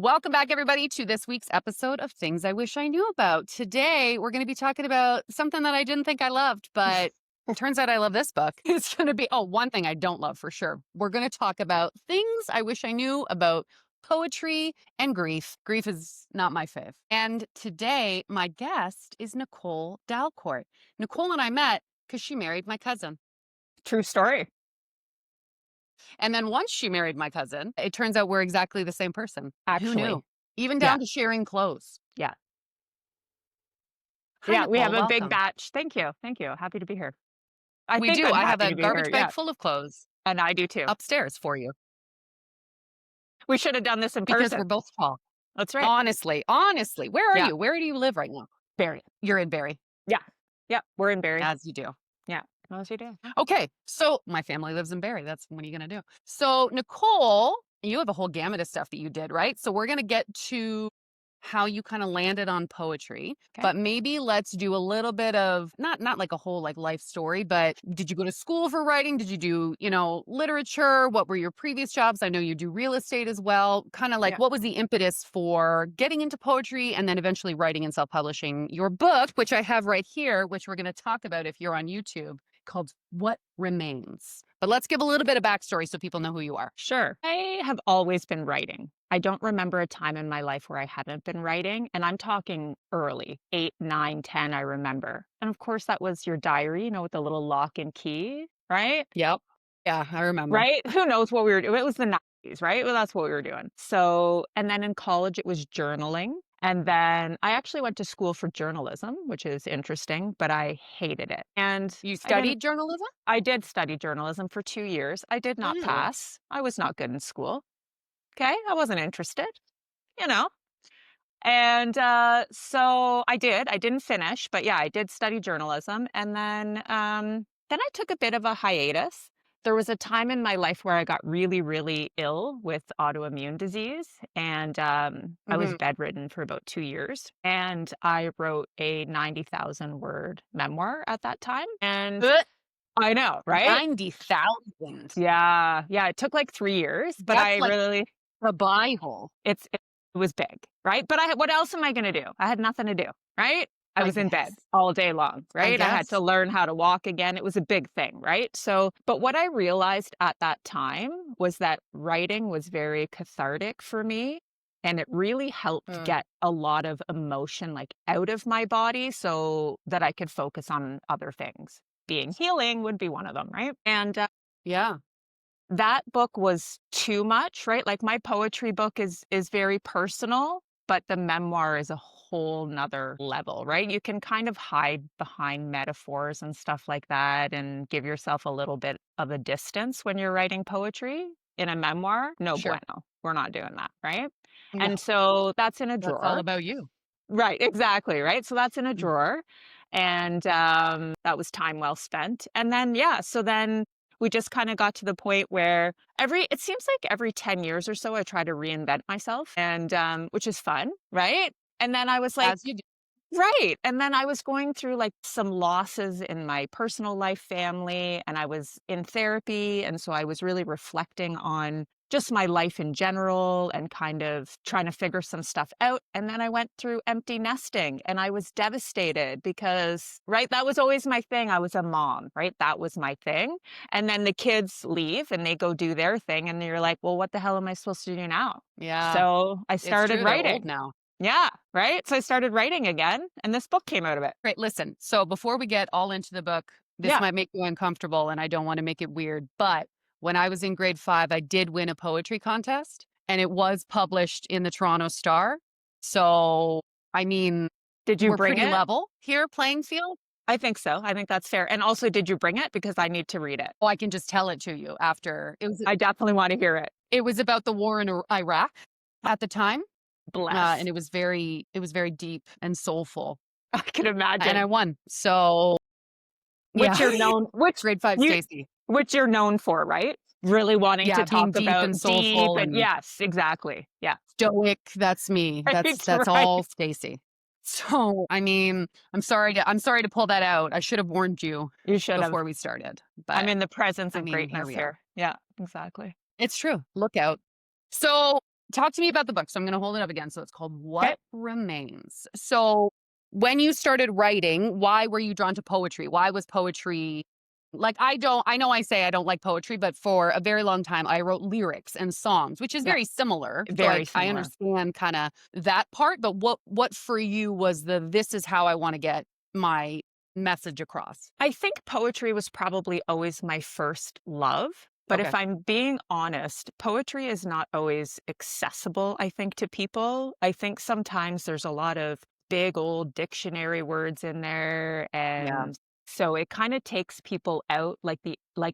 Welcome back, everybody, to this week's episode of Things I Wish I Knew About. Today, we're going to be talking about something that I didn't think I loved, but it turns out I love this book. It's going to be, one thing I don't love for sure. We're going to talk about things I wish I knew about poetry and grief. Grief is not my fave. And today, my guest is Nicole Dalcourt. Nicole and I met because she married my cousin. True story. And then once she married my cousin, it turns out we're exactly the same person. Actually. Who knew? Even down to sharing clothes. Yeah. Hi, Yeah, Nicole, we have a big welcome. batch. Thank you. Happy to be here. We do. I have a garbage bag Yeah. full of clothes And I do too. upstairs for you We should have done this in because person. we're both tall. That's right. Honestly. Where are Yeah. you? Where do you live right now? Barry. You're in Barrie. Yeah, we're in Barry. As you do. As you do. Okay. So my family lives in Barrie. What are you going to do? So Nicole, you have a whole gamut of stuff that you did, right? So we're going to get to how you kind of landed on poetry, Okay. but maybe let's do a little bit of not like a whole like life story, but did you go to school for writing? Did you do, literature? What were your previous jobs? I know you do real estate as well. Kind of like Yeah. what was the impetus for getting into poetry and then eventually writing and self-publishing your book, which I have right here, which we're going to talk about if you're on YouTube, called What Remains. But let's give a little bit of backstory so people know who you are. Sure. I have always been writing. I don't remember a time in my life where I hadn't been writing. And I'm talking early, 8, 9, 10, I remember. And of course, that was your diary, with the little lock and key, right? Yep. Yeah, I remember. Right? Who knows what we were doing? It was the 90s, right? Well, that's what we were doing. So, and then in college, it was journaling. And then I actually went to school for journalism, which is interesting, but I hated it. And You studied journalism? I did study journalism for 2 years. I did not Ew. pass. I was not good in school. Okay. I wasn't interested, And so I didn't finish, but yeah, I did study journalism. And then I took a bit of a hiatus. There was a time in my life where I got really, really ill with autoimmune disease. And I was bedridden for about 2 years. And I wrote a 90,000 word memoir at that time. And I know, right? 90,000. Yeah. It took like 3 years, but That's like really, the Bible. it was big, right? But what else am I going to do? I had nothing to do, right? I was in bed all day long, right? I had to learn how to walk again. It was a big thing, right? So, but what I realized at that time was that writing was very cathartic for me. And it really helped get a lot of emotion like out of my body so that I could focus on other things. Being healing would be one of them, right? And that book was too much, right? Like my poetry book is very personal, but the memoir is a whole nother level, right? You can kind of hide behind metaphors and stuff like that and give yourself a little bit of a distance when you're writing poetry. In a memoir, no bueno. We're not doing that, right? No. And so that's in a drawer. That's all about you. Right, exactly, right? So that's in a drawer. And that was time well spent. And then, so then we just kind of got to the point where it seems like every 10 years or so, I try to reinvent myself, and which is fun, right? And then I was like, As you do. right. And then I was going through like some losses in my personal life, family, and I was in therapy. And so I was really reflecting on just my life in general and kind of trying to figure some stuff out. And then I went through empty nesting and I was devastated because, right, that was always my thing. I was a mom, right? That was my thing. And then the kids leave and they go do their thing. And you're like, well, what the hell am I supposed to do now? Yeah. So I started They're old writing. now. Yeah, right. So I started writing again and this book came out of it. Great. Listen, so before we get all into the book, this might make you uncomfortable and I don't want to make it weird, but when I was in grade 5, I did win a poetry contest and it was published in the Toronto Star. So, I mean, did you we're bring pretty it? level here, playing field? I think so. I think that's fair. And also, did you bring it? Because I need to read it. Oh, I can just tell it to you after. I definitely want to hear it. It was about the war in Iraq at the time. Bless. And it was very deep and soulful. I can imagine. And I won. So, which you're known, grade 5, Stacey. Which you're known for, right? Really wanting to talk deep about and soulful. And yes, exactly. Yeah. Stoic. That's me. That's right. all Stacey. So, I mean, I'm sorry to pull that out. I should have warned you. You should before we started. But I'm in the presence of greatness here. Yeah, exactly. It's true. Look out. So talk to me about the book. So I'm going to hold it up again. So it's called Okay. What Remains. So when you started writing, why were you drawn to poetry? Why was poetry like I know I say I don't like poetry, but for a very long time I wrote lyrics and songs, which is Yeah. very similar. So Very I similar. understand kind of that part, but what for you was this is how I want to get my message across? I think poetry was probably always my first love. But Okay. if I'm being honest, poetry is not always accessible, I think, to people. I think sometimes there's a lot of big old dictionary words in there. Yeah. And so it kind of takes people out, like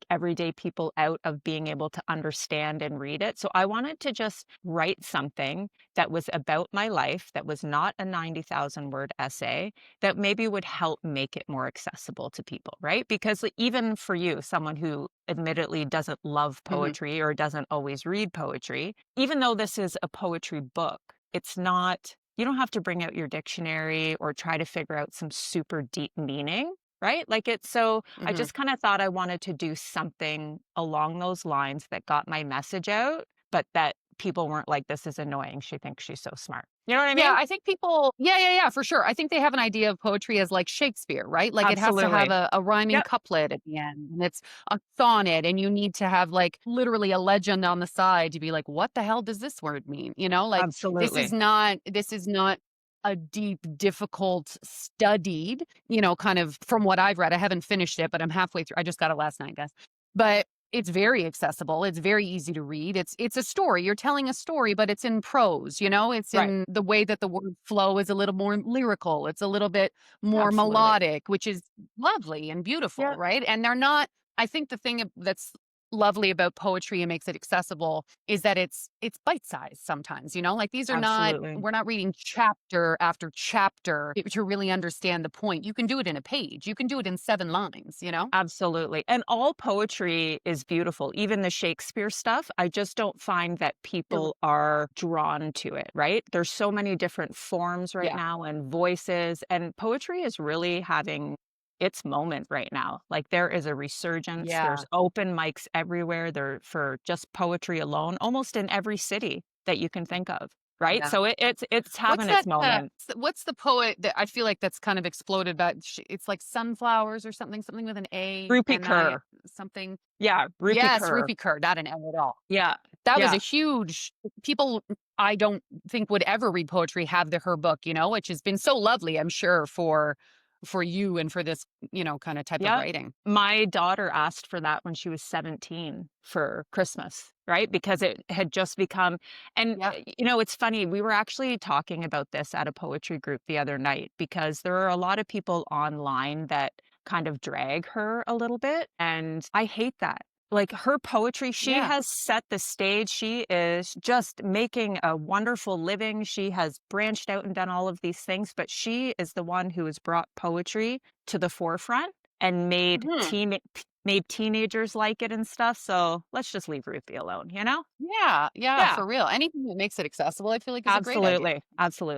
everyday people out of being able to understand and read it. So I wanted to just write something that was about my life, that was not a 90,000 word essay, that maybe would help make it more accessible to people, right? Because even for you, someone who admittedly doesn't love Mhm. poetry or doesn't always read poetry, even though this is a poetry book, it's not, you don't have to bring out your dictionary or try to figure out some super deep meaning. Right? So I Mhm. just kind of thought I wanted to do something along those lines that got my message out, but that people weren't like, this is annoying. She thinks she's so smart. You know what I Yeah, mean? I think people yeah, for sure. I think they have an idea of poetry as like Shakespeare, right? Like it has to have Absolutely. a rhyming Yep. couplet at the end, and it's a sonnet, and you need to have like literally a legend on the side to be like, what the hell does this word mean? You know, like Absolutely. this is not a deep, difficult, studied, kind of from what I've read. I haven't finished it, but I'm halfway through. I just got it last night, guys. But it's very accessible. It's very easy to read. It's a story. You're telling a story, but it's in prose, It's Right. in the way that the word flow is a little more lyrical. It's a little bit more Absolutely. melodic, which is lovely and beautiful, Yeah. right? And they're not I think the thing that's lovely about poetry and makes it accessible is that it's bite-sized sometimes, Like these are not Absolutely. we're not reading chapter after chapter to really understand the point. You can do it in a page. You can do it in 7 lines. Absolutely. And all poetry is beautiful, even the Shakespeare stuff. I just don't find that You're people are drawn to it, right? There's so many different forms right Yeah. now and voices, and poetry is really having its moment right now. Like there is a resurgence, Yeah. there's open mics everywhere there for just poetry alone, almost in every city that you can think of, right? Yeah. So it's What's having its that, moment. what's the poet that I feel like that's kind of exploded, but it's like sunflowers or something with an A, Rupi N-I Kaur. something. Yeah, Rupi Yes, Kaur. Rupi Kaur, not an L at all. Yeah. That was a Yeah. huge people I don't think would ever read poetry have her book, which has been so lovely, I'm sure, for you and for this, kind of type of Yeah. writing. My daughter asked for that when she was 17 for Christmas, right? Because it had just become, and Yeah. it's funny. We were actually talking about this at a poetry group the other night because there are a lot of people online that kind of drag her a little bit. And I hate that. Like her poetry, she Yeah. has set the stage. She is just making a wonderful living. She has branched out and done all of these things, but she is the one who has brought poetry to the forefront and Mhm. made teenagers like it and stuff. So let's just leave Ruthie alone, you know? Yeah, yeah, Yeah, for real. Anything that makes it accessible, I feel like is a great idea. absolutely.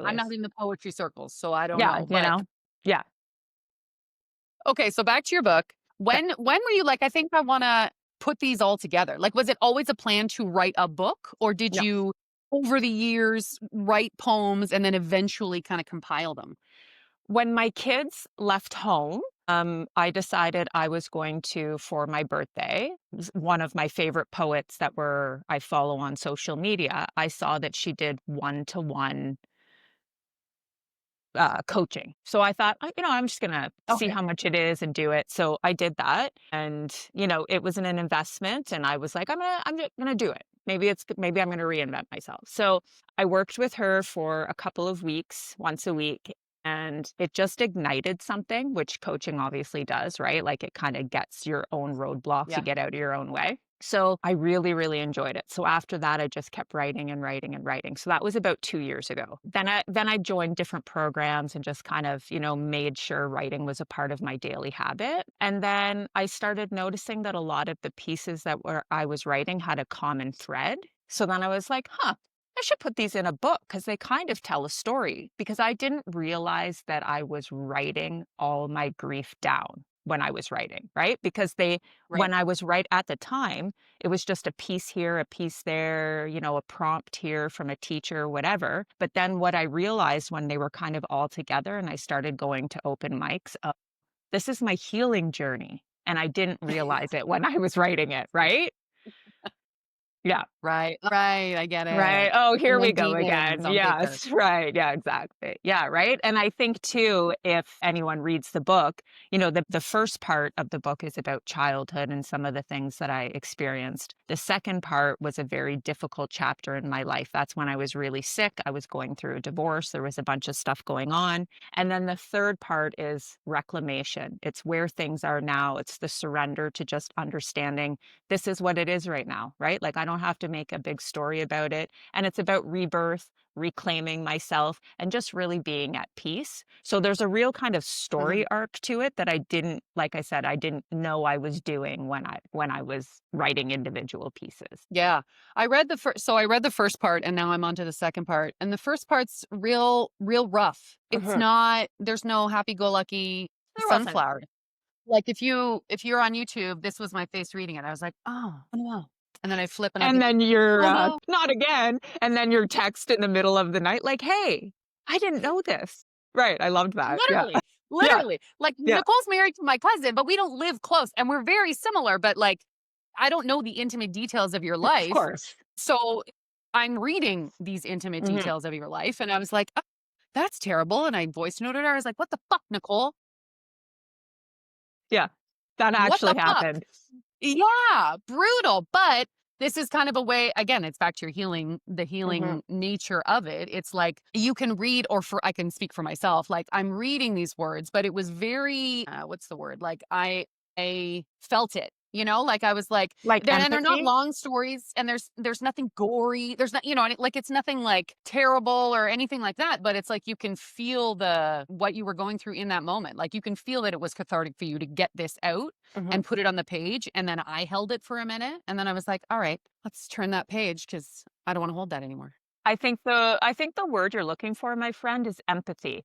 I'm Absolutely. not in the poetry circles, so I don't Yeah, know, but Yeah. okay, so back to your book. Okay. When were you like, I think I wanna put these all together? Like, was it always a plan to write a book, or did No. you, over the years, write poems and then eventually kinda compile them? When my kids left home, I decided I was going to, for my birthday, one of my favorite poets I follow on social media, I saw that she did one-to-one coaching. So I thought, I'm just gonna see Okay. how much it is and do it. So I did that, and it was an investment, and I was like, I'm just gonna do it. Maybe I'm gonna reinvent myself. So I worked with her for a couple of weeks, once a week, and it just ignited something, which coaching obviously does, right? Like it kind of gets your own roadblocks, you Yeah. get out of your own way. So I really, really enjoyed it. So after that, I just kept writing and writing and writing. So that was about 2 years ago. Then I joined different programs and just kind of, made sure writing was a part of my daily habit. And then I started noticing that a lot of the pieces I was writing had a common thread. So then I was like, I should put these in a book because they kind of tell a story. Because I didn't realize that I was writing all my grief down. when I was writing, right? Because Right. when I was at the time, it was just a piece here, a piece there, a prompt here from a teacher, whatever. But then what I realized when they were kind of all together and I started going to open mics, this is my healing journey. And I didn't realize it when I was writing it, right? Yeah. Right. I get Right. it. Oh, here we Feeling go demons again. on paper. Yes. Right. Yeah, exactly. Yeah. Right. And I think too, if anyone reads the book, the first part of the book is about childhood and some of the things that I experienced. The second part was a very difficult chapter in my life. That's when I was really sick. I was going through a divorce. There was a bunch of stuff going on. And then the third part is reclamation. It's where things are now. It's the surrender to just understanding this is what it is right now, right? Like I don't have to make a big story about it. And it's about rebirth, reclaiming myself, and just really being at peace. So there's a real kind of story arc to it that I didn't, like I said, I didn't know I was doing when I was writing individual pieces. Yeah. I read the first part and now I'm on to the second part. And the first part's real rough. It's not, there's no happy-go-lucky sunflower. Like if you're on YouTube, this was my face reading it. I was like, oh no. And then I flip and then you're not again. And then you're text in the middle of the night, like, hey, I didn't know this. Right. I loved that. Literally. Like Yeah. Nicole's married to my cousin, but we don't live close and we're very similar, but like, I don't know the intimate details of your life. Of course. So I'm reading these intimate details of your life. And I was like, oh, that's terrible. And I voice noted her. I was like, what the fuck, Nicole? Yeah. That actually happened. Yeah, brutal. But this is kind of a way, again, it's back to your the healing nature of it. It's like you can read, I can speak for myself, like I'm reading these words, but it was very, what's the word? Like I felt it. Like I was like and they're not long stories and there's nothing gory. There's not, like it's nothing like terrible or anything like that, but it's like you can feel what you were going through in that moment. Like you can feel that it was cathartic for you to get this out and put it on the page. And then I held it for a minute and then I was like, all right, let's turn that page because I don't want to hold that anymore. I think the word you're looking for, my friend, is empathy.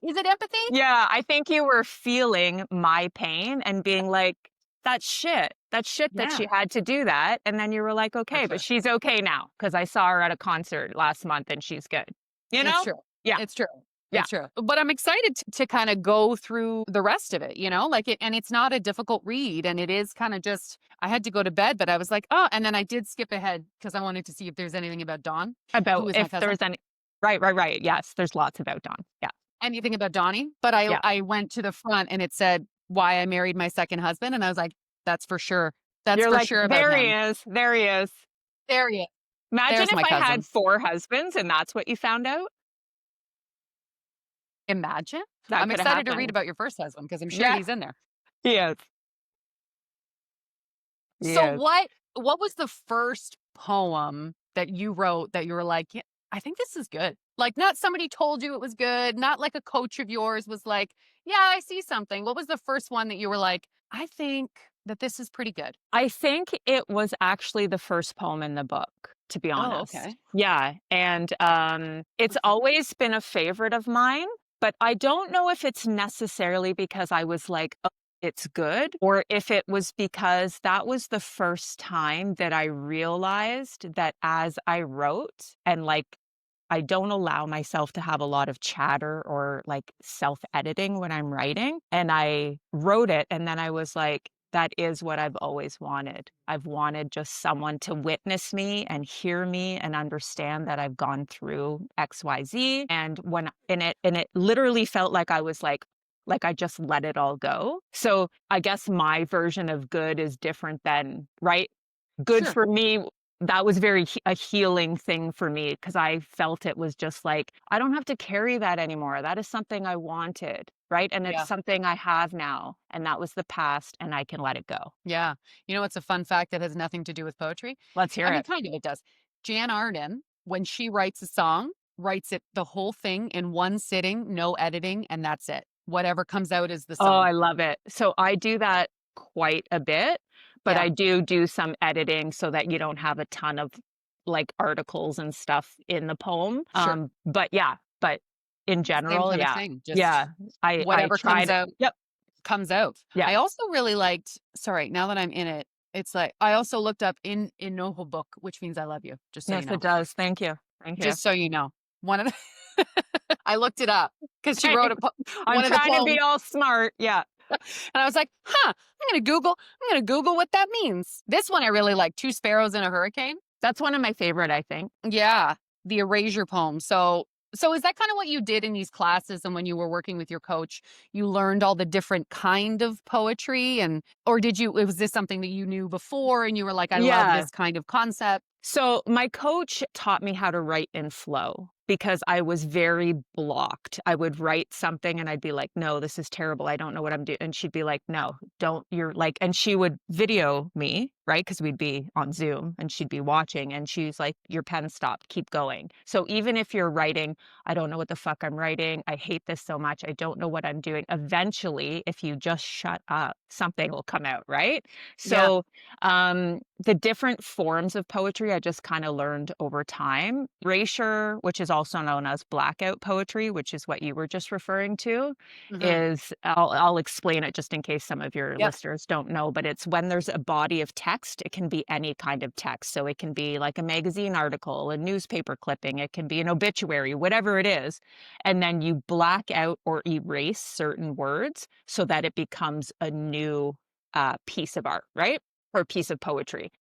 Is it empathy? Yeah. I think you were feeling my pain and being like, that shit that she had to do that. And then you were like, okay, but she's okay now because I saw her at a concert last month and she's good. It's true. Yeah. It's true. Yeah. It's true. But I'm excited to kind of go through the rest of it, and it's not a difficult read. And it is kind of just, I had to go to bed, but I was like, oh, and then I did skip ahead because I wanted to see if there's anything about Dawn. About if there's any. Right. Yes. There's lots about Dawn. Yeah. Anything about Donnie. But I went to the front and it said, why I married my second husband. And I was like, that's for sure. That's for sure about there him. he is. There he is. There he is. Imagine if I had 4 husbands and that's what you found out. Imagine. I'm excited to read about your first husband because I'm sure he's in there. He is. So what was the first poem that you wrote that you were like, yeah, I think this is good? Like not somebody told you it was good, not like a coach of yours was like, yeah, I see something. What was the first one that you were like, I think that this is pretty good? I think it was actually the first poem in the book, to be honest. Oh, okay. Yeah. And it's always been a favorite of mine, but I don't know if it's necessarily because I was like, oh, it's good, or if it was because that was the first time that I realized that as I wrote and like, I don't allow myself to have a lot of chatter or like self-editing when I'm writing. And I wrote it and then I was like, that is what I've always wanted. I've wanted just someone to witness me and hear me and understand that I've gone through XYZ. And it literally felt like I was like I just let it all go. So I guess my version of good is different than, right? Good for me. That was a healing thing for me because I felt it was just like, I don't have to carry that anymore. That is something I wanted, right? And it's something I have now. And that was the past and I can let it go. Yeah. You know, it's a fun fact that has nothing to do with poetry. Let's hear it. Kind of it does. Jan Arden, when she writes a song, writes it the whole thing in one sitting, no editing, and that's it. Whatever comes out is the song. Oh, I love it. So I do that quite a bit. But I do some editing so that you don't have a ton of like articles and stuff in the poem. Sure. But in general, whatever I comes out. Yep. comes out. Yeah. I also really liked, sorry, now that I'm in it, it's like, I also looked up in Noho book, which means I love you, just so Yes, you know. it does. Thank you. Thank you. Just so you know. One of the I looked it up because she wrote I'm one of the trying to poems. be all smart. Yeah. And I was like, I'm gonna Google what that means. This one I really like, Two Sparrows in a Hurricane. That's one of my favorite, I think. Yeah. The erasure poem. So is that kind of what you did in these classes, and when you were working with your coach, you learned all the different kind of poetry, and or was this something that you knew before and you were like, I love this kind of concept? So my coach taught me how to write in flow because I was very blocked. I would write something and I'd be like, no, this is terrible. I don't know what I'm doing. And she'd be like, no, don't, you're like, and she would video me, right? Because we'd be on Zoom and she'd be watching and she's like, your pen stopped, keep going. So even if you're writing, I don't know what the fuck I'm writing. I hate this so much. I don't know what I'm doing. Eventually, if you just shut up, something will come out, right? So the different forms of poetry I just kind of learned over time. Erasure, which is also known as blackout poetry, which is what you were just referring to, is, I'll explain it just in case some of your listeners don't know, but it's when there's a body of text, it can be any kind of text. So it can be like a magazine article, a newspaper clipping, it can be an obituary, whatever it is. And then you black out or erase certain words so that it becomes a new piece of art, right? Or piece of poetry.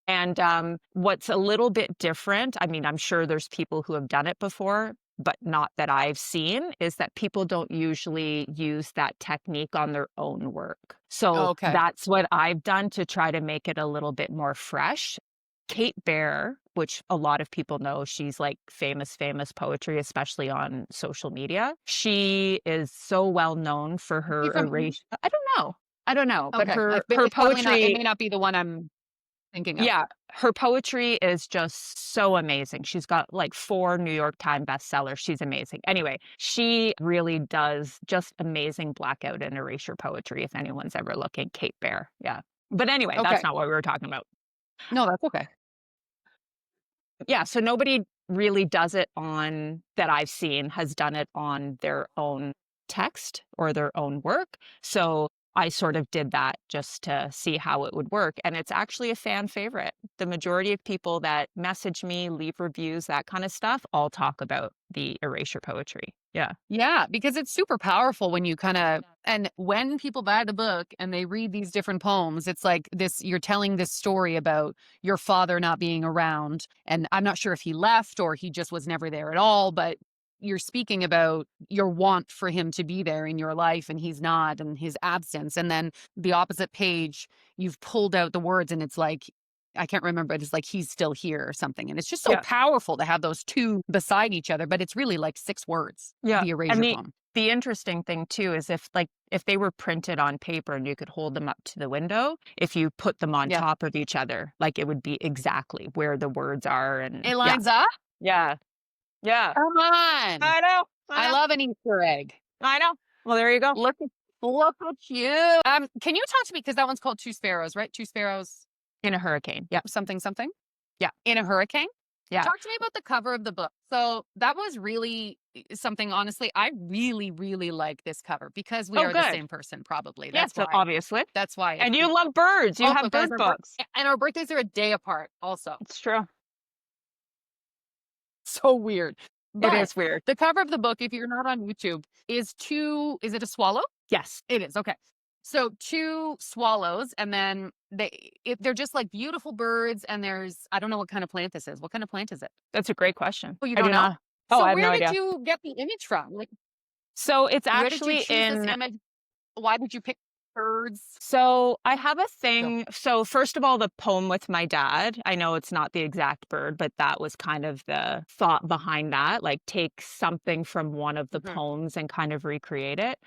And what's a little bit different, I mean, I'm sure there's people who have done it before, but not that I've seen, is that people don't usually use that technique on their own work. So that's what I've done to try to make it a little bit more fresh. Kate Bear, which a lot of people know, she's like famous poetry, especially on social media. She is so well known for her erasure. I don't know, but her poetry, it may not be the one I'm thinking of. Yeah, her poetry is just so amazing. She's got like 4 New York Times bestsellers. She's amazing. Anyway, she really does just amazing blackout and erasure poetry. If anyone's ever looking, Kate Bear. Yeah. But anyway, that's not what we were talking about. No, that's okay. Yeah. So nobody really does it on, that I've seen, has done it on their own text or their own work. So I sort of did that just to see how it would work. And it's actually a fan favorite. The majority of people that message me, leave reviews, that kind of stuff, all talk about the erasure poetry. Yeah. Yeah, because it's super powerful when you and when people buy the book and they read these different poems, it's like this, you're telling this story about your father not being around. And I'm not sure if he left or he just was never there at all, but you're speaking about your want for him to be there in your life and he's not, and his absence. And then the opposite page, you've pulled out the words and it's like, I can't remember, but it's like, he's still here or something. And it's just so powerful to have those two beside each other, but it's really like 6 words. Yeah. The erasure poem. The interesting thing too is if they were printed on paper and you could hold them up to the window, if you put them on top of each other, like it would be exactly where the words are. And it lines up? Yeah. Yeah. Come on. I know. I love an Easter egg. I know. Well, there you go. Look at you. Can you talk to me? Because that one's called Two Sparrows, right? Two Sparrows in a Hurricane. Yeah. Something. Yeah. In a Hurricane? Yeah. Talk to me about the cover of the book. So that was really something, honestly, I really, really like this cover because we are the same person, probably. That's why. Obviously. That's why. And you love birds. You have bird books. And our birthdays are a day apart also. It's true. So weird. But it is weird. The cover of the book, if you're not on YouTube, is it a swallow? Yes. It is. Okay. So 2 swallows, and then they're just like beautiful birds, and I don't know what kind of plant this is. What kind of plant is it? That's a great question. Oh, you don't know? Oh, so I have no idea. Where did you get the image from? Like, so it's actually this image? Why did you pick birds? So I have a thing. So first of all, the poem with my dad, I know it's not the exact bird, but that was kind of the thought behind that, like take something from one of the poems and kind of recreate it.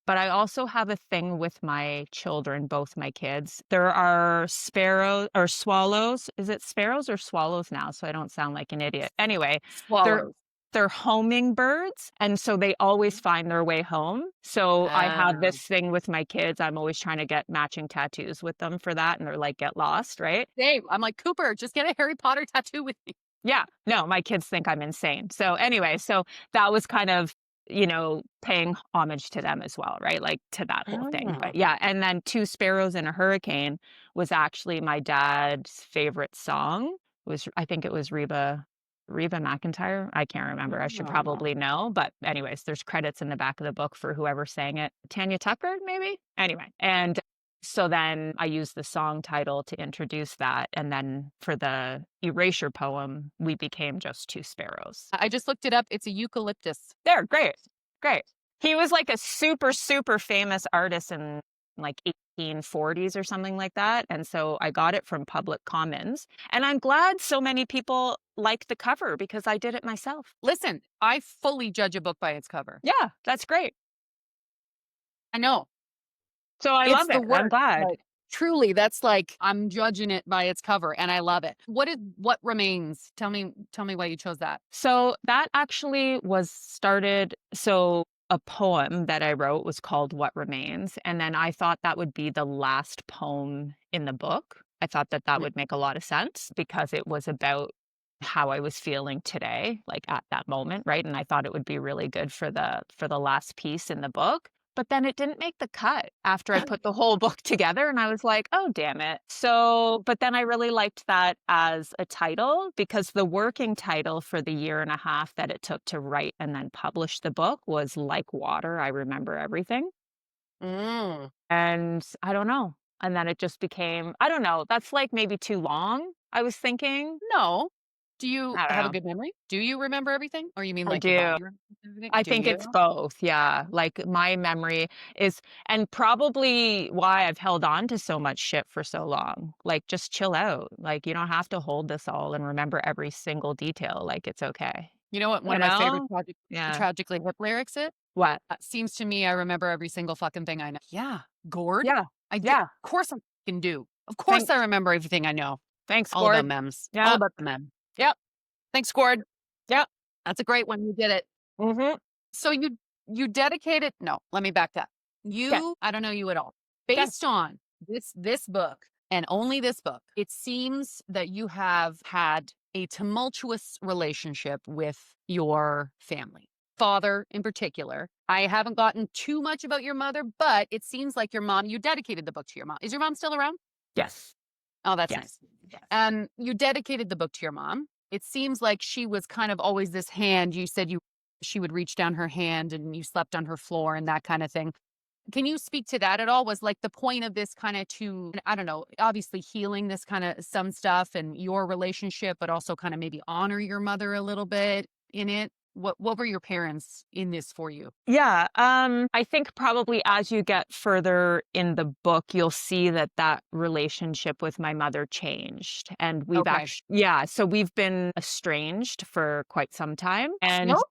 But I also have a thing with my children, both my kids. There are sparrows or swallows. Is it sparrows or swallows now? So I don't sound like an idiot. Anyway, they're homing birds. And so they always find their way home. So I have this thing with my kids. I'm always trying to get matching tattoos with them for that. And they're like, get lost, right? Dave, I'm like, Cooper, just get a Harry Potter tattoo with me. Yeah. No, my kids think I'm insane. So anyway, so that was kind of paying homage to them as well, right? Like to that whole thing. Oh. But yeah, and then Two Sparrows in a Hurricane was actually my dad's favorite song. I think it was Reba McEntire. I can't remember. I should Oh. probably know. But anyways, there's credits in the back of the book for whoever sang it. Tanya Tucker, maybe? Anyway. And so then I used the song title to introduce that. And then for the erasure poem, we became just Two Sparrows. I just looked it up. It's a eucalyptus. There, great. Great. He was like a super, super famous artist in like 1840s or something like that. And so I got it from Public Commons. And I'm glad so many people like the cover because I did it myself. Listen, I fully judge a book by its cover. Yeah, that's great. I know. So I love it. I'm glad. Truly, that's like I'm judging it by its cover, and I love it. What remains? Tell me why you chose that. So that actually was started. So a poem that I wrote was called What Remains, and then I thought that would be the last poem in the book. I thought that would make a lot of sense because it was about how I was feeling today, like at that moment, right? And I thought it would be really good for the last piece in the book. But then it didn't make the cut after I put the whole book together. And I was like, oh, damn it. So, but then I really liked that as a title because the working title for the year and a half that it took to write and then publish the book was Like Water, I Remember Everything. Mm. And I don't know. And then it just became, I don't know, that's like maybe too long, I was thinking. No. Do you I don't have a know. good memory? Do you remember everything? Or you mean I like your do. body remembers everything? I Do think you? it's both. Yeah. Like my memory is, and probably why I've held on to so much shit for so long. Like just chill out. Like you don't have to hold this all and remember every single detail. Like it's okay. You know what one You of my favorite know? Yeah. Tragically Hip lyrics is? What? Seems to me I remember every single fucking thing I know. Yeah. Gord? Yeah. I do. Yeah. Of course I can do. Of course Thanks. I remember everything I know. Thanks, All about Gord. memes. Yeah. All about the mem. Yep. Thanks, Gord. Yep. That's a great one. You did it. Mm-hmm. So you dedicated. No, let me back that. I don't know you at all. Based on this book and only this book, it seems that you have had a tumultuous relationship with your family. Father in particular. I haven't gotten too much about your mother, but it seems like your mom, you dedicated the book to your mom. Is your mom still around? Yes. Oh, that's Yes. nice. You dedicated the book to your mom. It seems like she was kind of always this hand. You said she would reach down her hand and you slept on her floor and that kind of thing. Can you speak to that at all? Was like the point of this kind of I don't know, obviously healing this kind of some stuff and your relationship, but also kind of maybe honor your mother a little bit in it? What were your parents in this for you? Yeah. I think probably as you get further in the book, you'll see that relationship with my mother changed. And we've so we've been estranged for quite some time. And No?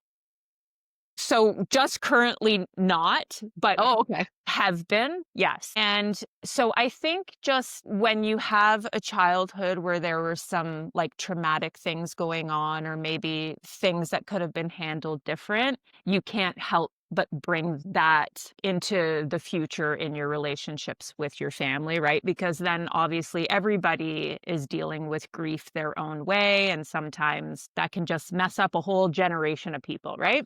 so just currently not, but Okay. have been, yes. And so I think just when you have a childhood where there were some like traumatic things going on, or maybe things that could have been handled different, you can't help but bring that into the future in your relationships with your family, right? Because then obviously everybody is dealing with grief their own way. And sometimes that can just mess up a whole generation of people, right?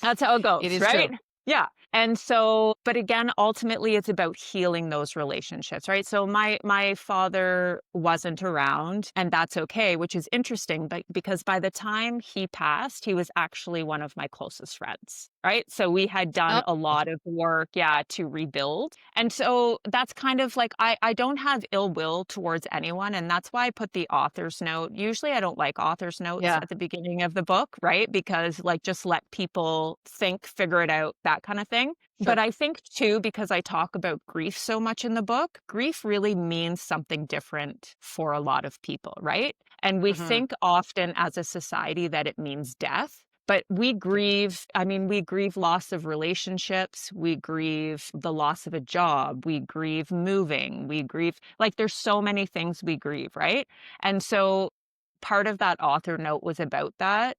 That's how it goes, It is right? true. Yeah. And so, but again, ultimately it's about healing those relationships, right? So my father wasn't around, and that's okay, which is interesting, but because by the time he passed, he was actually one of my closest friends, right? So we had done a lot of work, to rebuild. And so that's kind of like, I don't have ill will towards anyone. And that's why I put the author's note. Usually I don't like author's notes at the beginning of the book, right? Because like, just let people think, figure it out, that kind of thing. Sure. But I think too, because I talk about grief so much in the book, grief really means something different for a lot of people, right? And we think often as a society that it means death. But we grieve loss of relationships, we grieve the loss of a job, we grieve moving, we grieve, like there's so many things we grieve, right? And so part of that author note was about that.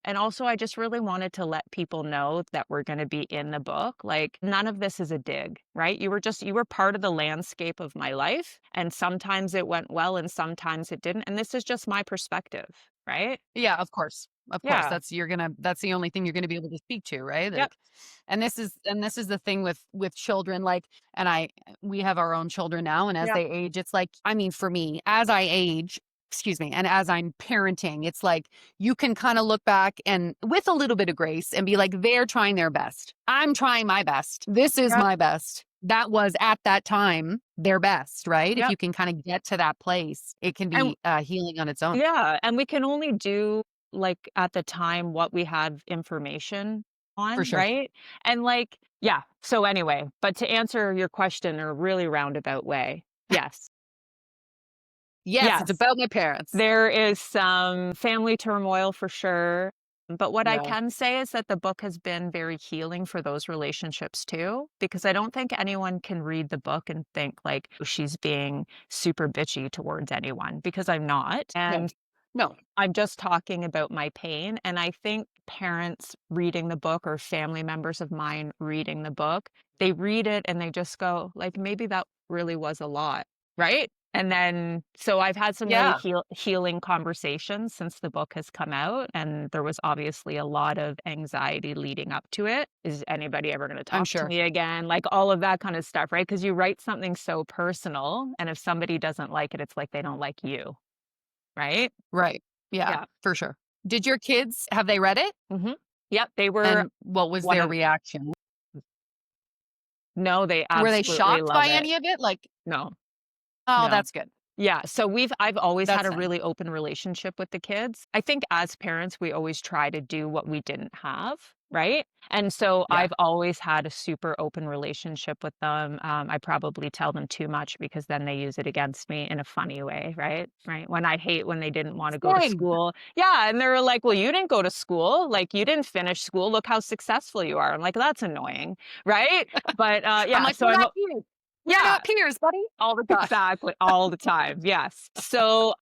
And also, I just really wanted to let people know that we're going to be in the book. Like, none of this is a dig, right? You were part of the landscape of my life. And sometimes it went well and sometimes it didn't. And this is just my perspective, right? Yeah, of course. Of course, Yeah. that's the only thing you're gonna be able to speak to, right? Yep. Like, and this is the thing with children, like, and we have our own children now, and as Yep. they age, it's like, I mean, for me, as I age, excuse me, and as I'm parenting, it's like you can kind of look back and with a little bit of grace and be like, they're trying their best. I'm trying my best. This is Yep. my best. That was at that time their best, right? If Yep. you can kind of get to that place, it can And be healing on its own. yeah, and we can only do, like, at the time what we have information For on, sure. right? And, like, yeah, so anyway, but to answer your question in a really roundabout way, yes. Yes, it's Yes, about my parents. there is some family turmoil for sure, but what I Yeah. can say is that the book has been very healing for those relationships too, because I don't think anyone can read the book and think, like, she's being super bitchy towards anyone, because I'm not, No. and No. I'm just talking about my pain, and I think parents reading the book or family members of mine reading the book, they read it and they just go, like, "Maybe that really was a lot," right? And then so I've had some really Yeah, healing conversations since the book has come out, and there was obviously a lot of anxiety leading up to it. Is anybody ever gonna I'm talk to sure. me again? Like, all of that kind of stuff, right? Because you write something so personal, and if somebody doesn't like it, it's like they don't like you, right? Right. Yeah, Yeah. for sure. Did your kids, have they read it? Mhm. Yep, they were And what was one their of reaction? no, they Were they absolutely shocked love by it. any of it? Like, No, "Oh, no. that's good. Yeah, so I've always had That's a nice." really open relationship with the kids. I think as parents, we always try to do what we didn't have, right? And so Yeah. I've always had a super open relationship with them. I probably tell them too much because then they use it against me in a funny way, right? Right. When I hate when they didn't want to go to Same. school. Yeah. And they're like, well, you didn't go to school. Like, you didn't finish school. Look how successful you are. I'm like, that's annoying. Right. But I'm yeah. like, So "We're I'm, not peers. We're yeah, not peers, buddy." All the time. exactly, all the time, yes. So,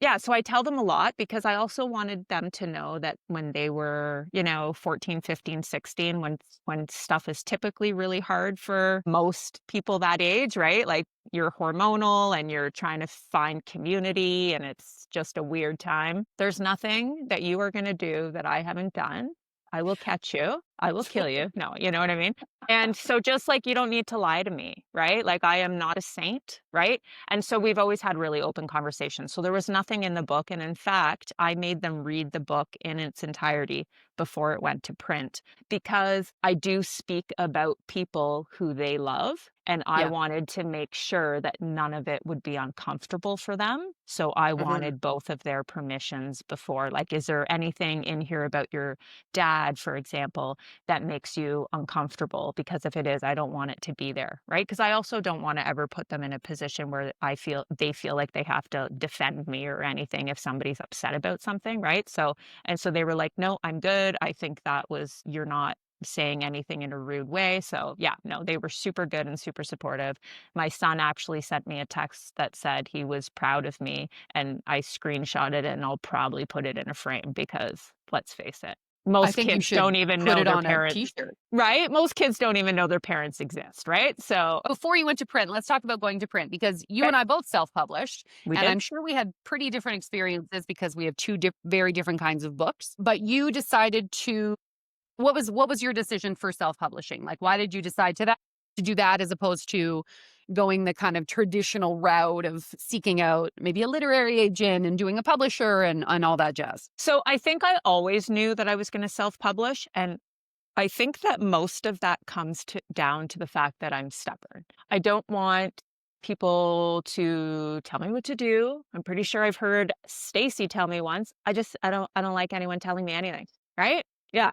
yeah, so I tell them a lot because I also wanted them to know that when they were, 14, 15, 16, when stuff is typically really hard for most people that age, right? Like, you're hormonal and you're trying to find community and it's just a weird time. There's nothing that you are gonna do that I haven't done. I will catch you. I will kill you. No, you know what I mean? And so just like you don't need to lie to me, right? Like, I am not a saint, right? And so we've always had really open conversations. So there was nothing in the book. And in fact, I made them read the book in its entirety before it went to print because I do speak about people who they love. And I Yeah. wanted to make sure that none of it would be uncomfortable for them. So I Mhm. wanted both of their permissions before. Like, is there anything in here about your dad, for example, that makes you uncomfortable? Because if it is, I don't want it to be there, right? Because I also don't want to ever put them in a position where they feel like they have to defend me or anything if somebody's upset about something, right? So, and so they were like, no, I'm good. I think you're not saying anything in a rude way. So yeah, no, they were super good and super supportive. My son actually sent me a text that said he was proud of me, and I screenshotted it, and I'll probably put it in a frame because let's face it, I most think you kids should don't even put know it their on a parents, T-shirt. right? Most kids don't even know their parents exist, right? So, Before you went to print, let's talk about going to print because you okay, and I both self-published, we and did. I'm sure we had pretty different experiences because we have two very different kinds of books. But you decided to, what was your decision for self-publishing? Like, why did you decide to do that as opposed to going the kind of traditional route of seeking out maybe a literary agent and doing a publisher and all that jazz? So I think I always knew that I was going to self-publish, and I think that most of that comes down to the fact that I'm stubborn. I don't want people to tell me what to do. I'm pretty sure I've heard Stacey tell me once, I don't like anyone telling me anything, right? Yeah.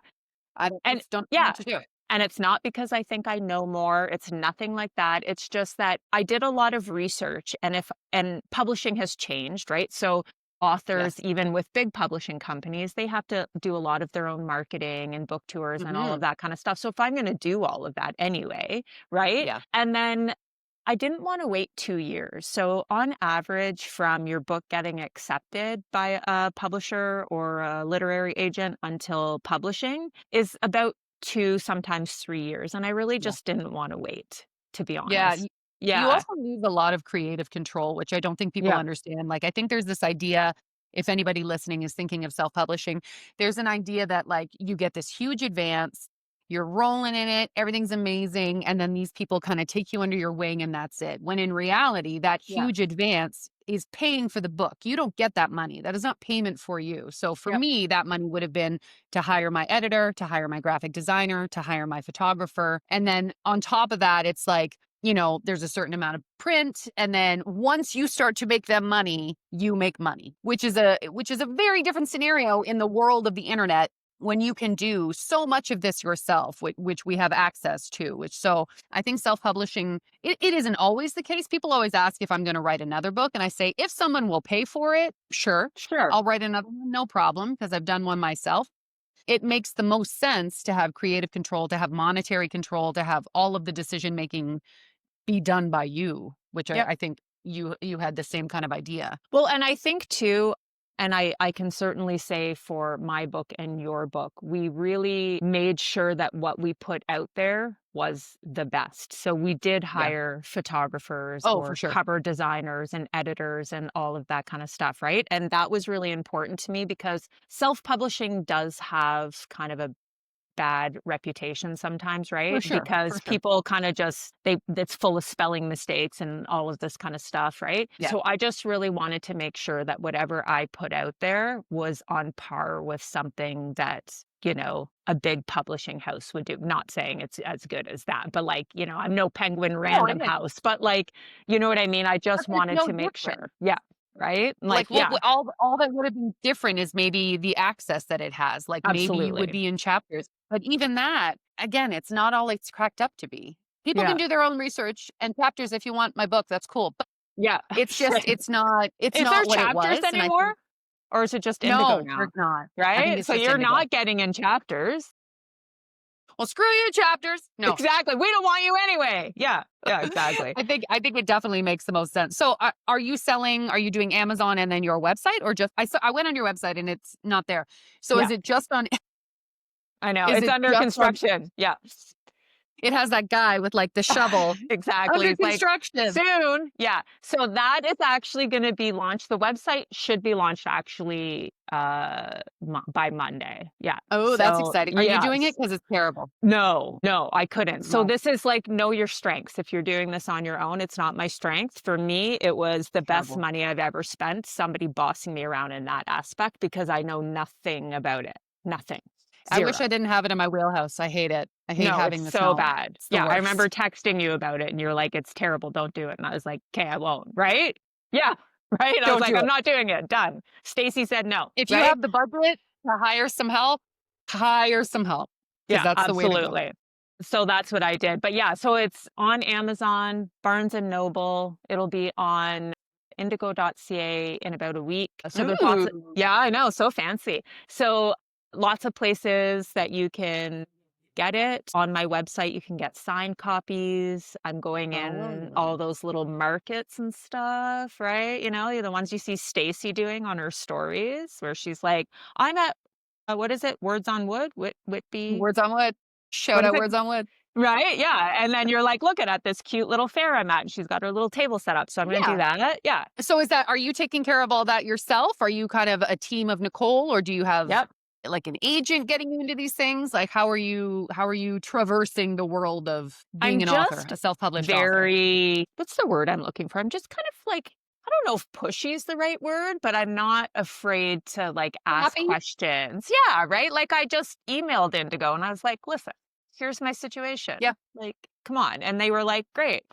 I And just don't know yeah, what to do. and it's not because I think I know more. It's nothing like that. It's just that I did a lot of research, and publishing has changed, right? So authors, Yes. even with big publishing companies, they have to do a lot of their own marketing and book tours and all of Hmm. that kind of stuff. So if I'm going to do all of that anyway, right? Yeah. And then I didn't want to wait 2 years. So on average, from your book getting accepted by a publisher or a literary agent until publishing is about 2, sometimes 3 years. And I really Yeah. just didn't want to wait, to be Yeah. honest. You Yeah. also lose a lot of creative control, which I don't think people Yeah. understand. Like, I think there's this idea if anybody listening is thinking of self-publishing, there's an idea that like you get this huge advance, you're rolling in it, everything's amazing, and then these people kind of take you under your wing and that's it. When in reality, that Yeah. huge advance is paying for the book. You don't get that money. That is not payment for you. So for Yep. me, that money would have been to hire my editor, to hire my graphic designer, to hire my photographer. And then on top of that, it's like, you know, there's a certain amount of print. And then once you start to make them money, you make money, which is a very different scenario in the world of the internet, when you can do so much of this yourself, which we have access to. So I think self-publishing, it isn't always the case. People always ask if I'm going to write another book. And I say, if someone will pay for it, sure, I'll write another one, no problem, because I've done one myself. It makes the most sense to have creative control, to have monetary control, to have all of the decision-making be done by you, which I think you had the same kind of idea. Well, and I think too, and I can certainly say for my book and your book, we really made sure that what we put out there was the best. So we did hire photographers or for sure. cover designers and editors and all of that kind of stuff, right? And that was really important to me because self-publishing does have kind of a bad reputation sometimes, right? Because people kind of just, it's full of spelling mistakes and all of this kind of stuff, right? Yeah. So I just really wanted to make sure that whatever I put out there was on par with something that, you know, a big publishing house would do. Not saying it's as good as that, but like, you know, I'm no Penguin Random House, but like, you know what I mean? I just wanted to make sure. Yeah. Right? Like all that would have been different is maybe the access that it has. Like maybe you would be in chapters. But even that, again, it's not all it's cracked up to be. People can do their own research and chapters. If you want my book, that's cool. But it's just, it's not what it was. Is there chapters anymore? Or is it just Indigo now? No, it's not. Right? So you're not getting in chapters. Well, screw you, chapters. No, exactly. We don't want you anyway. Yeah, exactly. I think it definitely makes the most sense. So, are you doing Amazon and then your website, or just I went on your website and it's not there. So is it just on? I know it's under construction. Yeah. It has that guy with like the shovel. Exactly. Under construction. Like, soon. Yeah. So that is actually going to be launched. The website should be launched actually by Monday. Yeah. Oh, so, that's exciting. Are you doing it? Because it's terrible. No, I couldn't. So this is like, know your strengths. If you're doing this on your own, it's not my strength. For me, it was the best money I've ever spent. Somebody bossing me around in that aspect because I know nothing about it. Nothing. Zero. I wish I didn't have it in my wheelhouse. I hate it. I hate having this. So bad. Yeah, I remember texting you about it and you're like, it's terrible. Don't do it. And I was like, okay, I won't. Right? Yeah. Right? I was like, I'm not doing it. Done. Stacey said no. If you have the budget to hire some help, hire some help. Yeah, that's absolutely. The way to go. So that's what I did. But yeah, so it's on Amazon, Barnes and Noble. It'll be on indigo.ca in about a week. So there's lots of, I know, so fancy. So lots of places that you can get it. On my website, you can get signed copies. I'm going in all those little markets and stuff, right? You know, the ones you see Stacey doing on her stories where she's like, I'm at, what is it? Words on Wood? Whitby? Words on Wood. Shout out Words on Wood. Right? Yeah. And then you're like, look at this cute little fair I'm at. And she's got her little table set up. So I'm going to do that. Yeah. So are you taking care of all that yourself? Are you kind of a team of Nicole, or do you have like an agent getting you into these things? Like, how are you traversing the world of being an author, a self-published author? What's the word I'm looking for? I'm just kind of like, I don't know if pushy is the right word, but I'm not afraid to like ask questions. Yeah. Right. Like I just emailed Indigo and I was like, listen, here's my situation. Yeah. Like, come on. And they were like, great.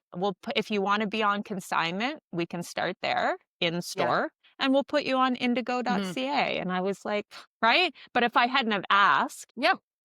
If you want to be on consignment, we can start there in store. And we'll put you on indigo.ca. And I was like, right? But if I hadn't have asked,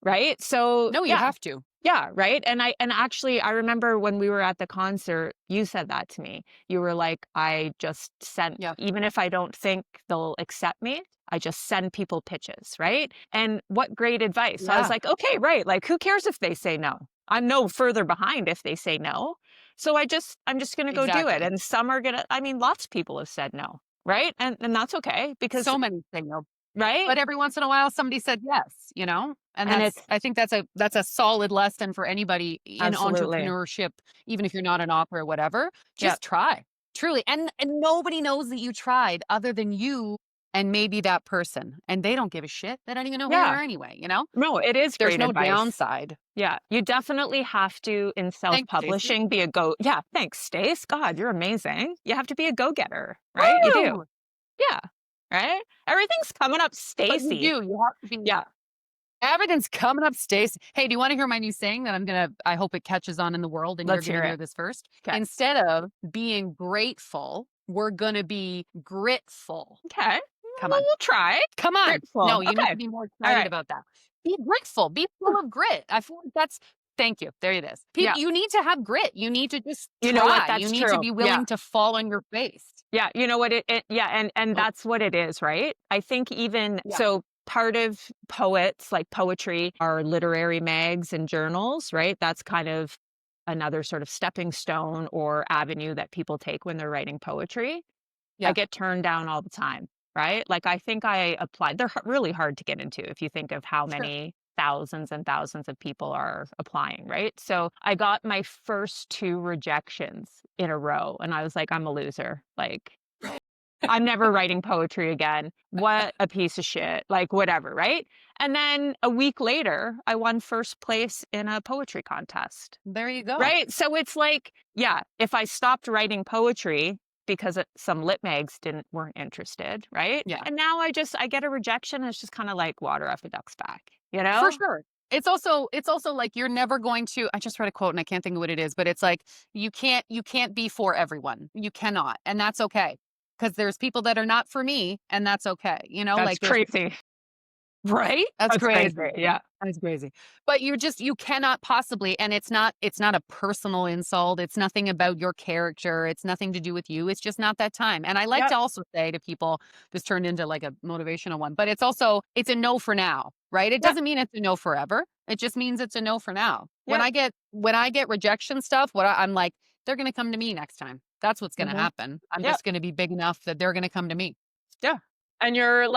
right? So no, you have to. Yeah, right. And actually I remember when we were at the concert, you said that to me. You were like, I just sent, even if I don't think they'll accept me, I just send people pitches, right? And what great advice. So I was like, okay, right. Like, who cares if they say no? I'm no further behind if they say no. So I'm just going to go do it. And some are lots of people have said no. Right. And that's okay because so many say no. Right. But every once in a while, somebody said yes, you know, and I think that's a solid lesson for anybody in entrepreneurship, even if you're not an author or whatever. Just try, truly. And nobody knows that you tried other than you and maybe that person, and they don't give a shit. They don't even know who you Yeah. are anyway, you know? No, it is There's great no advice. downside. Yeah. You definitely have to, in Thanks, Stacey. self-publishing, be a go. Yeah. Thanks, Stace. God, you're amazing. You have to be a go-getter, right? You do. Woo! Yeah. Right? Everything's coming up, But you Stacy. do. You have to be. Yeah. Everything's coming up, Stacey. Hey, do you want to hear my new saying that I hope it catches on in the world and Let's you're going hear to hear it. this first? Okay. Instead of being grateful, we're going to be gritful. Okay. Come Well, on. we'll try. Come on. Grateful. No, you need Okay. to be more All excited right. about that. Be grateful. Be full of grit. I feel like that's, thank you. There it is. Yeah. You need to have grit. You need to just You know what? try. You That's need to true. be Yeah. willing to fall on your face. Yeah. You know what? Yeah. And Oh, that's what it is, right? I think even yeah. so, part of poets, like poetry, are literary mags and journals, right? That's kind of another sort of stepping stone or avenue that people take when they're writing poetry. I Yeah. get turned down all the time, right? Like I think I applied. They're really hard to get into if you think of how Sure. many thousands and thousands of people are applying, right? So I got my first 2 rejections in a row and I was like, I'm a loser. Like, I'm never writing poetry again. What a piece of shit. Like, whatever, right? And then a week later, I won first place in a poetry contest, There you go. right? So it's like, yeah, if I stopped writing poetry because some lit mags weren't interested, right? Yeah. And now I get a rejection. And it's just kind of like water off a duck's back, you For know? sure. It's also like you're never going to, I just read a quote and I can't think of what it is, but it's like you can't be for everyone. You cannot. And that's okay. Because there's people that are not for me, and that's okay. You know, That's like there's crazy. right? That's crazy. Yeah. That's crazy. But you cannot possibly, and it's not a personal insult. It's nothing about your character. It's nothing to do with you. It's just not that time. And I like Yep. to also say to people, this turned into like a motivational one, but it's a no for now, right? It Yep. doesn't mean it's a no forever. It just means it's a no for now. When Yep. I get rejection stuff, I'm like, they're going to come to me next time. That's what's going to Mhm. happen. I'm Yep. just going to be big enough that they're going to come to me. Yeah. And you're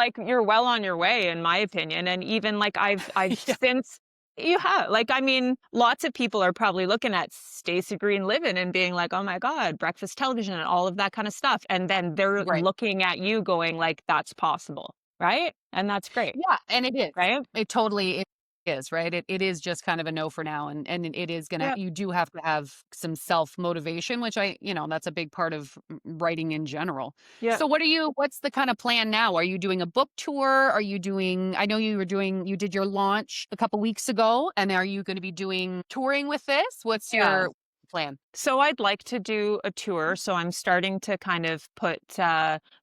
well on your way, in my opinion. And even like I've Yeah. since you have, like, I mean, lots of people are probably looking at Stacey Green living and being like, oh my God, breakfast television and all of that kind of stuff. And then they're Right. looking at you going like, that's possible. Right. And that's great. Yeah. And it is. Right. It totally is, right? It is just kind of a no for now. And it is going to, Yep. you do have to have some self motivation, which that's a big part of writing in general. Yeah. So what's the kind of plan now? Are you doing a book tour? Are you doing, I know you did your launch a couple weeks ago, and are you going to be doing touring with this? What's your plan? So I'd like to do a tour. So I'm starting to kind of put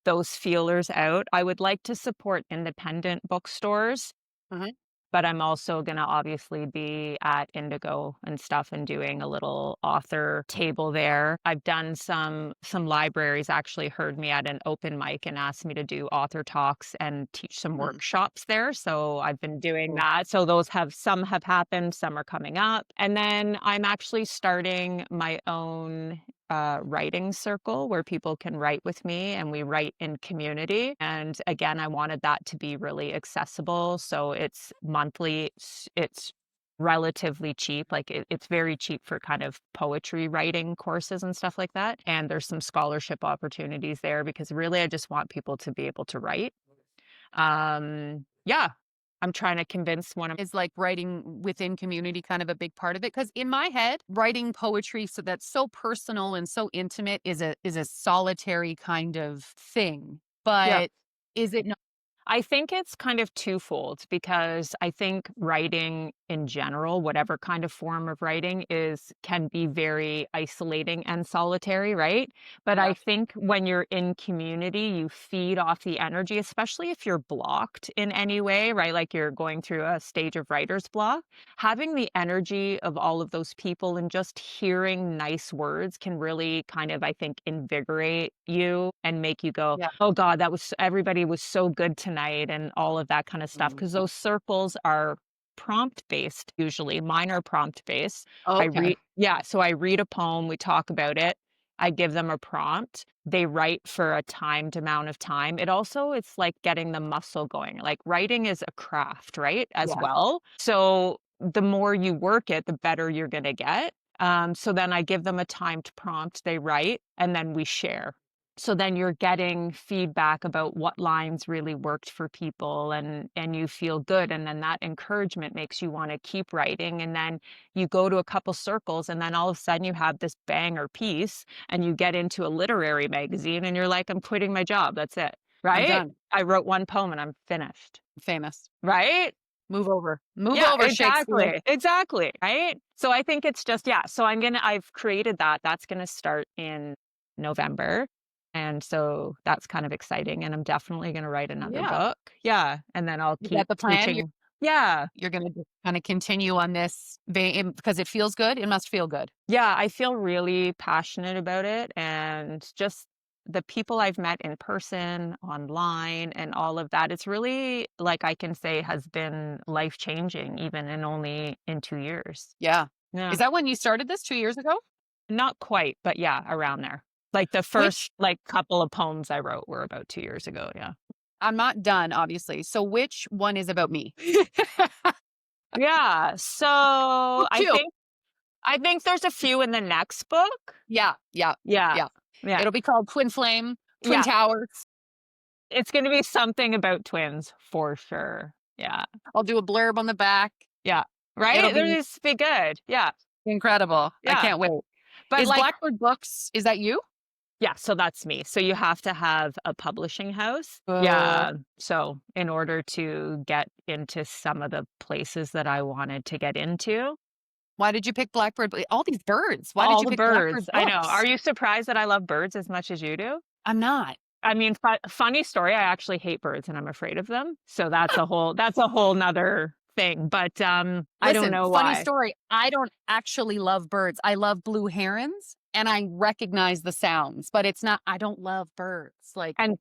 those feelers out. I would like to support independent bookstores. Mhm. But I'm also going to obviously be at Indigo and stuff and doing a little author table there. I've done some libraries actually heard me at an open mic and asked me to do author talks and teach some workshops there. So I've been doing that. So some have happened, some are coming up. And then I'm actually starting my own writing circle where people can write with me and we write in community. And again, I wanted that to be really accessible. So it's monthly, it's relatively cheap. Like it's very cheap for kind of poetry writing courses and stuff like that. And there's some scholarship opportunities there because really I just want people to be able to write. Yeah. I'm trying to convince one of Is like writing within community kind of a big part of it? Because in my head, writing poetry so that's so personal and so intimate is a solitary kind of thing. But is it not? I think it's kind of twofold because I think writing in general, whatever kind of form of writing can be very isolating and solitary, right? But I think when you're in community, you feed off the energy, especially if you're blocked in any way, right? Like you're going through a stage of writer's block. Having the energy of all of those people and just hearing nice words can really kind of, I think, invigorate you and make you go, oh God, everybody was so good tonight and all of that kind of stuff. Because those circles are prompt based usually. Mine are prompt based. Okay. So I read a poem, we talk about it. I give them a prompt. They write for a timed amount of time. It's like getting the muscle going. Like writing is a craft, right? As well. So the more you work it, the better you're going to get. So then I give them a timed prompt, they write, and then we share. So then you're getting feedback about what lines really worked for people, and you feel good. And then that encouragement makes you want to keep writing. And then you go to a couple circles, and then all of a sudden you have this banger piece, and you get into a literary magazine and you're like, I'm quitting my job. That's it. I'm Right? done. I wrote one poem and I'm finished. Famous. Right? Move over. Move Yeah, over, Shakespeare. exactly. Right? So I think it's just, so I've created that. That's gonna start in November. And so that's kind of exciting. And I'm definitely gonna write another Yeah. book. Yeah. And then I'll Is keep that the plan? teaching. Yeah. You're going to just kind of continue on this vein because it feels good. It must feel good. Yeah, I feel really passionate about it, and just the people I've met in person, online, and all of that. It's really, like, I can say, has been life-changing even only in 2 years. Yeah. Yeah. Is that when you started this 2 years ago? Not quite, but yeah, around there. Like the first couple of poems I wrote were about 2 years ago. Yeah. I'm not done, obviously. So which one is about me? Yeah. So I think there's a few in the next book. Yeah. It'll be called Twin Flame, Twin Towers. It's going to be something about twins for sure. Yeah. I'll do a blurb on the back. Yeah. Right? It'll just be good. Yeah. Incredible. Yeah. I can't wait. But is Blackbird Books, is that you? Yeah, so that's me. So you have to have a publishing house. Yeah. So in order to get into some of the places that I wanted to get into. Why did you pick Blackbird? All these birds. Why did you pick birds? Blackbird I know. Are you surprised that I love birds as much as you do? I'm not. I mean, funny story. I actually hate birds and I'm afraid of them. So that's a whole nother thing. But I don't know why. Funny story. I don't actually love birds. I love blue herons. And I recognize the sounds, but it's not, I don't love birds. And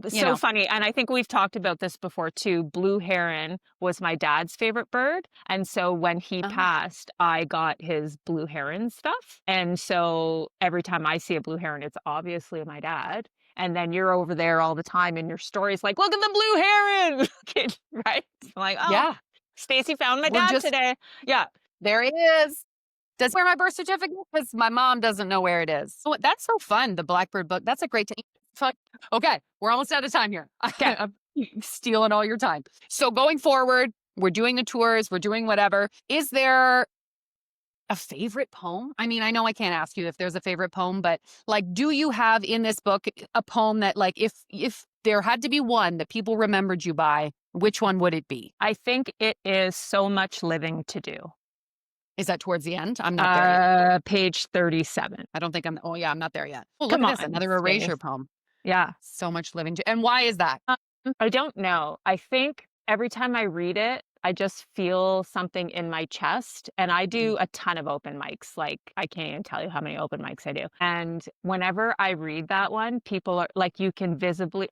so funny. And I think we've talked about this before too. Blue heron was my dad's favorite bird. And so when he passed, I got his blue heron stuff. And so every time I see a blue heron, it's obviously my dad. And then you're over there all the time in your stories like, look at the blue heron, right? I'm like, oh, yeah. Stacey found my dad today. Yeah. There he is. Does he wear my birth certificate? Because my mom doesn't know where it is. Oh, that's so fun, the Blackbird book. That's a great time. Okay, we're almost out of time here. Okay, I'm stealing all your time. So going forward, we're doing the tours, we're doing whatever. Is there a favorite poem? I mean, I know I can't ask you if there's a favorite poem, but do you have in this book a poem that if there had to be one that people remembered you by, which one would it be? I think it is So Much Living to Do. Is that towards the end? I'm not there yet. Page 37. I don't think I'm not there yet. Oh, look at this, another erasure poem. Yeah. So much living. And why is that? I don't know. I think every time I read it, I just feel something in my chest. And I do a ton of open mics. I can't even tell you how many open mics I do. And whenever I read that one, people are you can visibly,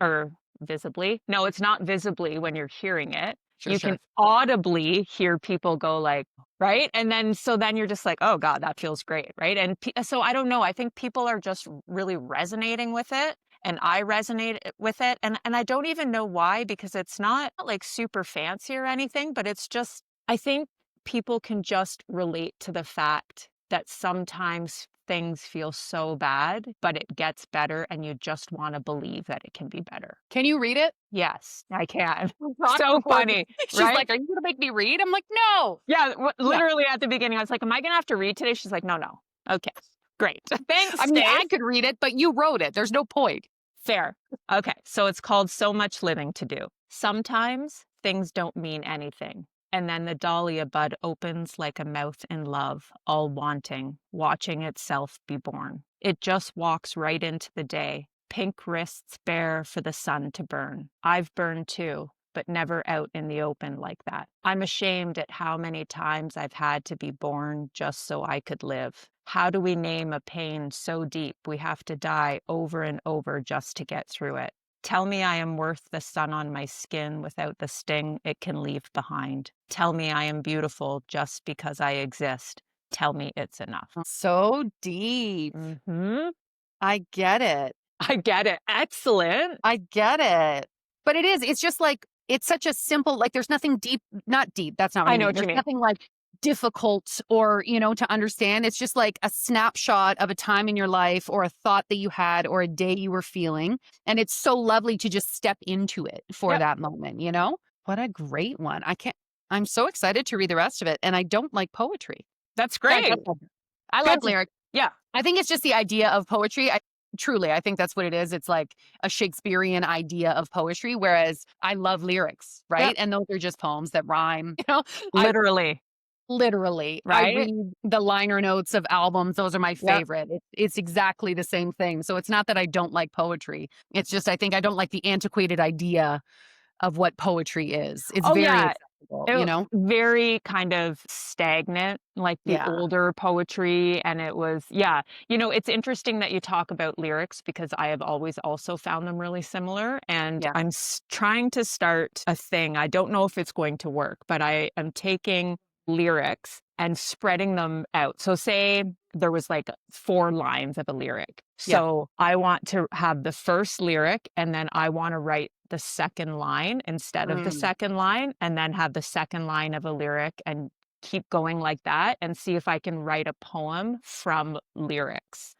no, it's not visibly when you're hearing it. You can audibly hear people go right? And then, then you're just like, oh God, that feels great, right? And so I don't know. I think people are just really resonating with it. And I resonate with it. And I don't even know why, because it's not super fancy or anything, but it's just, I think people can just relate to the fact that sometimes things feel so bad, but it gets better and you just want to believe that it can be better. Can you read it? Yes, I can. So funny. She's like, are you going to make me read? I'm like, no. Yeah, literally at the beginning, I was like, am I going to have to read today? She's like, no. Okay, great. Thanks, I mean, I could read it, but you wrote it. There's no point. Fair. Okay, so it's called So Much Living to Do. Sometimes things don't mean anything. And then the dahlia bud opens like a mouth in love, all wanting, watching itself be born. It just walks right into the day, pink wrists bare for the sun to burn. I've burned too, but never out in the open like that. I'm ashamed at how many times I've had to be born just so I could live. How do we name a pain so deep we have to die over and over just to get through it? Tell me I am worth the sun on my skin without the sting it can leave behind. Tell me I am beautiful just because I exist. Tell me it's enough. So deep. Mm-hmm. I get it. Excellent. I get it. But it is. It's just it's such a simple, there's nothing deep, not deep. That's not what I know. There's nothing difficult or, to understand. It's just like a snapshot of a time in your life or a thought that you had or a day you were feeling. And it's so lovely to just step into it for that moment, What a great one. I'm so excited to read the rest of it. And I don't like poetry. That's great. I like lyrics. Yeah. I think it's just the idea of poetry. I think that's what it is. It's like a Shakespearean idea of poetry, whereas I love lyrics, right? Yep. And those are just poems that rhyme, Literally. Right? I read the liner notes of albums. Those are my favorite. Yep. It's exactly the same thing. So it's not that I don't like poetry. It's just I think I don't like the antiquated idea of what poetry is. It's very accessible, very kind of stagnant, like the older poetry. And it was, it's interesting that you talk about lyrics because I have always also found them really similar. And I'm trying to start a thing. I don't know if it's going to work, but I am taking lyrics and spreading them out. So say there was like 4 lines of a lyric. So I want to have the first lyric and then I want to write the second line instead of the second line and then have the second line of a lyric and keep going like that and see if I can write a poem from lyrics.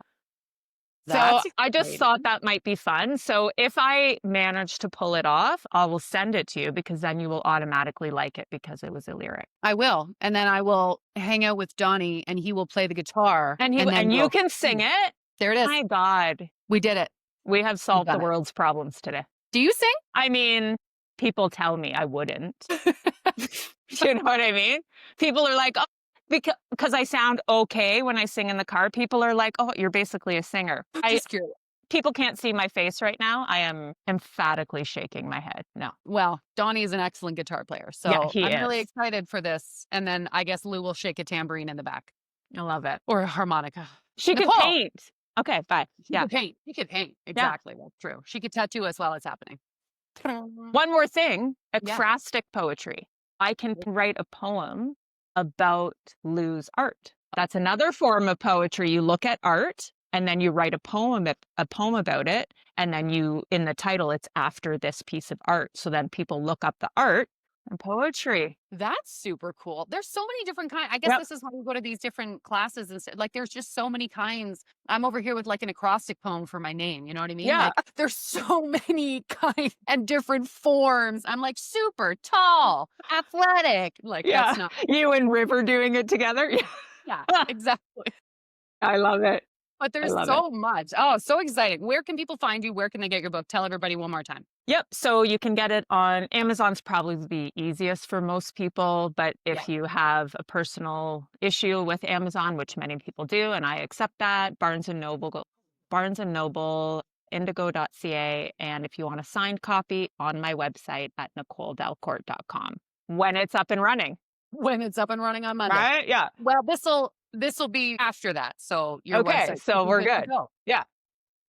So I just thought that might be fun. So if I manage to pull it off, I will send it to you because then you will automatically like it because it was a lyric. I will. And then I will hang out with Donnie and he will play the guitar. And you can sing it. There it is. My God. We did it. We have solved the world's problems today. Do you sing? I mean, people tell me I wouldn't. You know what I mean? People are like, oh, because I sound okay when I sing in the car. People are like, oh, you're basically a singer. People can't see my face right now. I am emphatically shaking my head. No. Well, Donnie is an excellent guitar player. So I'm really excited for this. And then I guess Lou will shake a tambourine in the back. I love it. Or a harmonica. She could paint. Okay, bye. She could paint. She could paint. Exactly. That's true. She could tattoo us while it's happening. One more thing, ekphrastic poetry. I can write a poem about Lou's art. That's another form of poetry. You look at art and then you write a poem about it. And then in the title, it's after this piece of art. So then people look up the art and poetry. That's super cool. There's so many different kinds. I guess this is why we go to these different classes and like there's just so many kinds. I'm over here with like an acrostic poem for my name. You know what I mean? Yeah. Like, there's so many kinds and different forms. I'm like super tall, athletic. Like that's not you and River doing it together. Yeah, exactly. I love it. But there's so much. Oh, so exciting. Where can people find you? Where can they get your book? Tell everybody one more time. Yep. So you can get it on Amazon's probably the easiest for most people. But if you have a personal issue with Amazon, which many people do, and I accept that, Barnes & Noble, indigo.ca. And if you want a signed copy, on my website at NicoleDalcourt.com when it's up and running. When it's up and running on Monday. Right? Yeah. Well, this will be after that. So your website. So we're good. Yeah.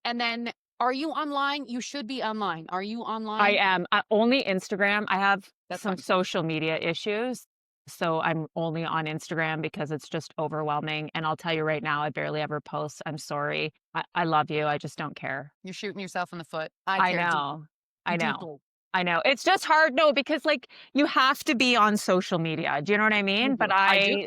And then are you online? You should be online. Are you online? I am. Only Instagram. I have some social media issues. So I'm only on Instagram because it's just overwhelming. And I'll tell you right now, I barely ever post. I'm sorry. I love you. I just don't care. You're shooting yourself in the foot. I know. I know. It's just hard. No, because like you have to be on social media. Do you know what I mean? But I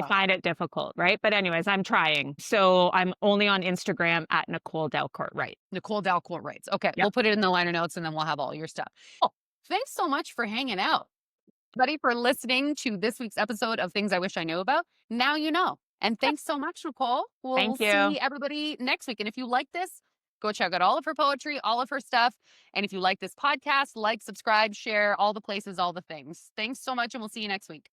find it difficult. Right. But anyways, I'm trying. So I'm only on Instagram at Nicole Dalcourt Writes. Nicole Dalcourt Writes. Okay. Yep. We'll put it in the liner notes and then we'll have all your stuff. Oh, thanks so much for hanging out. Buddy, for listening to this week's episode of Things I Wish I Knew About. Now you know. And thanks so much, Nicole. We'll see everybody next week. And if you like this, go check out all of her poetry, all of her stuff. And if you like this podcast, like, subscribe, share, all the places, all the things. Thanks so much, and we'll see you next week.